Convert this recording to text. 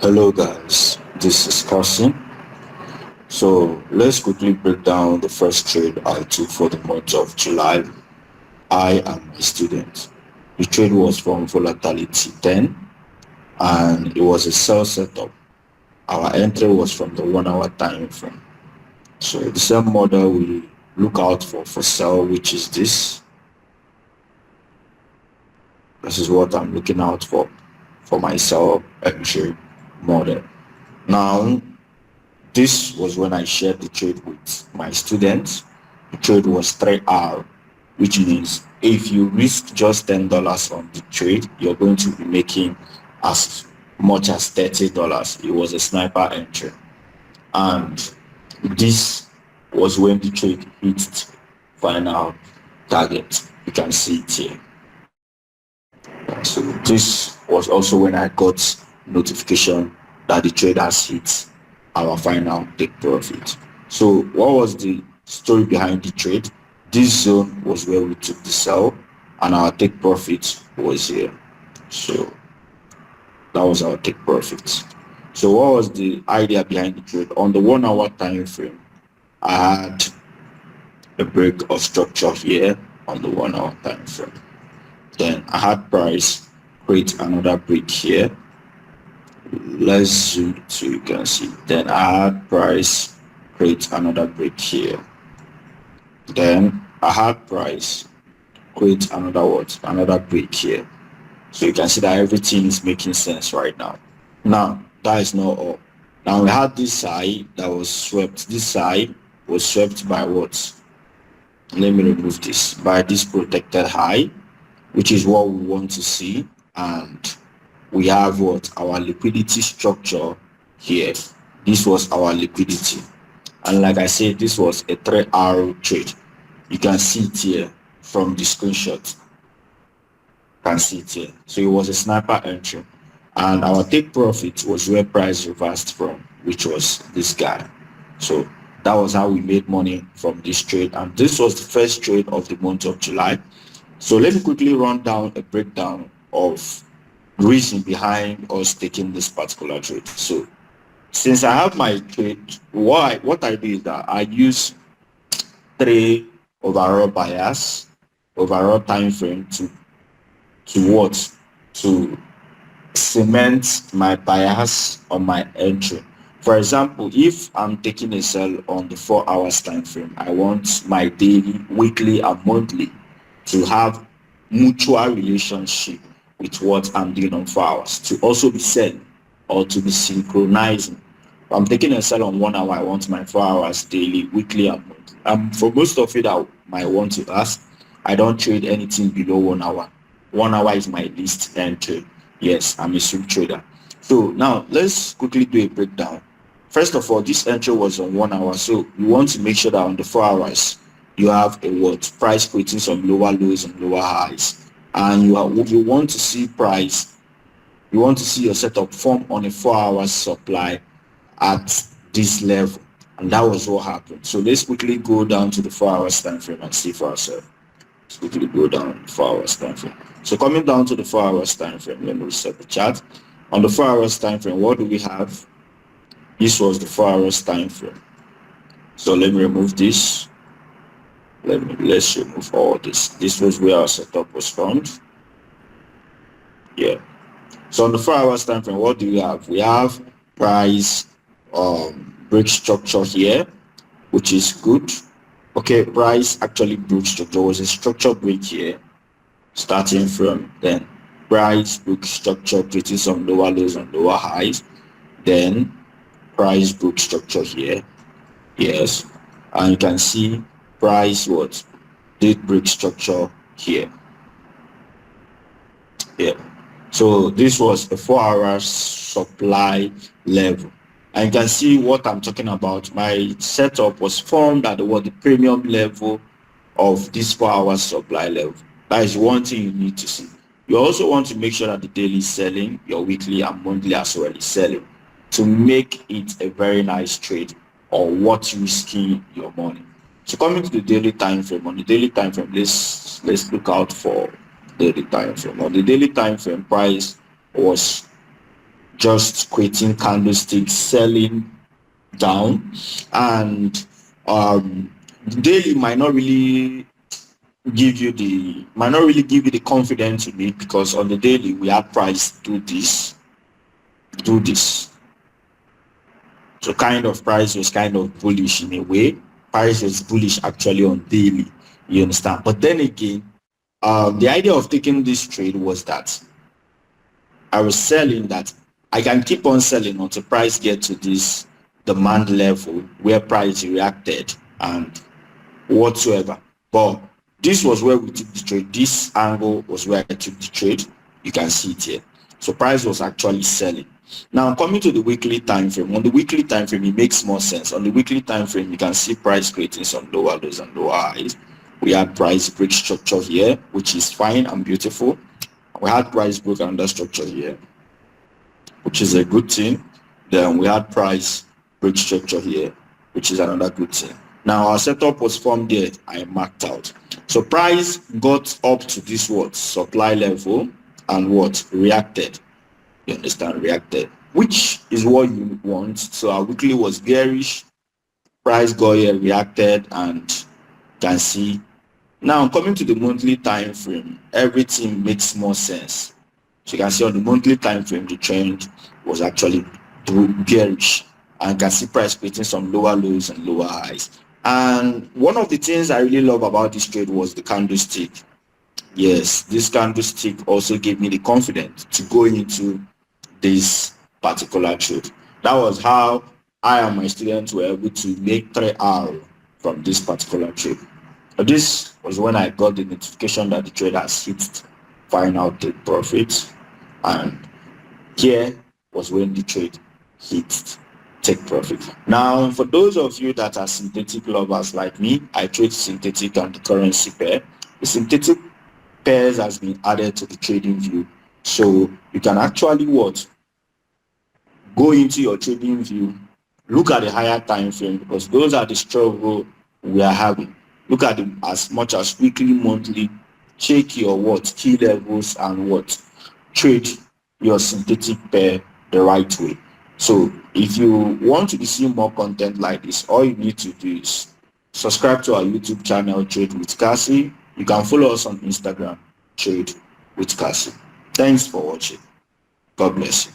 Hello guys, this is Carson. So let's quickly break down the first trade I took for the month of July. I am a student. The trade was from Volatility 10 and it was a sell setup. Our entry was from the 1 hour time frame. So the same model we look out for sell, which is this. This is what I'm looking out for my sell entry model. Now this was when I shared the trade with my students. The trade was 3R, which means if you risk just $10 on the trade, you're going to be making as much as $30. It was a sniper entry. And this was when the trade hit final target. You can see it here. So this was also when I got notification that the trade has hit our final take profit. So what was the story behind the trade? This zone was where we took the sell and our take profit was here. So that was our take profit. So what was the idea behind the trade? On the 1 hour time frame, I had a break of structure here on the 1 hour time frame. Then I had price create another break here. Let's zoom so you can see. Then I had price create another break here. Then I had price create another break here. So you can see that everything is making sense right now. Now that is not all. Now we had this side that was swept. This side was swept by what? Let me remove this. By this protected high, which is what we want to see. And we have what? Our liquidity structure here. This was our liquidity. And like I said, this was a 3-hour trade. You can see it here from the screenshot. You can see it here. So it was a sniper entry. And our take profit was where price reversed from, which was this guy. So that was how we made money from this trade. And this was the first trade of the month of July. So let me quickly run down a breakdown of reason behind us taking this particular trade. So since I have my trade, what I do is that I use 3 overall bias, overall time frame to what? To cement my bias on my entry. For example, if I'm taking a sell on the 4 hours time frame, I want my daily, weekly, and monthly to have mutual relationship with what I'm doing on 4 hours, to also be selling or to be synchronizing. If I'm taking a sell on 1 hour, I want my 4 hours daily, weekly, and monthly. For most of you that might want to ask, I don't trade anything below 1 hour. 1 hour is my least entry. Yes, I'm a swing trader. So now let's quickly do a breakdown. First of all, this entry was on 1 hour, so you want to make sure that on the 4 hours you have a what? Price creating some lower lows and lower highs, and you want to see price. You want to see your setup form on a 4 hours supply at this level, and that was what happened. So let's quickly go down to the 4 hours time frame and see for ourselves. Let's quickly go down 4 hours time frame. So coming down to the 4 hours time frame, let me reset the chart. On the 4 hours time frame, what do we have? This was the 4 hours time frame. So let me remove this. Let's remove all this. This was where our setup was found. Yeah. So on the 4 hours time frame, what do we have? We have price break structure here, which is good. Okay, price actually broke structure. There was a structure break here, starting from then price broke structure, creating some lower lows and lower highs. Then price broke structure here. Yes, and you can see price what did break structure here. Yeah. So this was a 4 hours supply level. And you can see what I'm talking about. My setup was formed at the premium level of this 4 hours supply level. That is one thing you need to see. You also want to make sure that the daily is selling, your weekly and monthly as well is selling, to make it a very nice trade or what risking your money. So coming to the daily time frame, on the daily time frame, let's look out for daily time frame. On the daily time frame, price was just creating candlesticks, selling down, and daily might not really give you the confidence in it, because on the daily we had price do this. So kind of price was kind of bullish in a way. Price was bullish actually on daily. You understand? But then again, the idea of taking this trade was that I was selling that I can keep on selling until price get to this demand level where price reacted and whatsoever. But this was where we took the trade. This angle was where I took the trade. You can see it here. So price was actually selling. Now coming to the weekly time frame. On the weekly time frame, it makes more sense. On the weekly time frame, you can see price creating some lower lows and lower highs. We had price break structure here, which is fine and beautiful. We had price break under structure here, which is a good thing. Then we had price break structure here, which is another good thing. Now our setup was formed there. I marked out. So price got up to this what supply level and what reacted. You understand? Reacted, which is what you want. So our weekly was bearish. Price got here, reacted, and can see. Now coming to the monthly time frame, everything makes more sense. So you can see on the monthly time frame, the trend was actually bearish, and can see price creating some lower lows and lower highs. And one of the things I really love about this trade was the candlestick. Yes, this candlestick also gave me the confidence to go into this particular trade. That was how I and my students were able to make 3R from this particular trade. But this was when I got the notification that the trade has hit final take profit, and here was when the trade hit take profit. Now, for those of you that are synthetic lovers like me, I trade synthetic and the currency pair. The synthetic pairs has been added to the trading view, so you can actually what go into your trading view, look at the higher time frame, because those are the struggle we are having. Look at them as much as weekly, monthly, check your what key levels and what trade your synthetic pair the right way. So if you want to see more content like this, all you need to do is subscribe to our YouTube channel, Trade with Cassie. You can follow us on Instagram, Trade with Cassie. Thanks for watching. God bless you.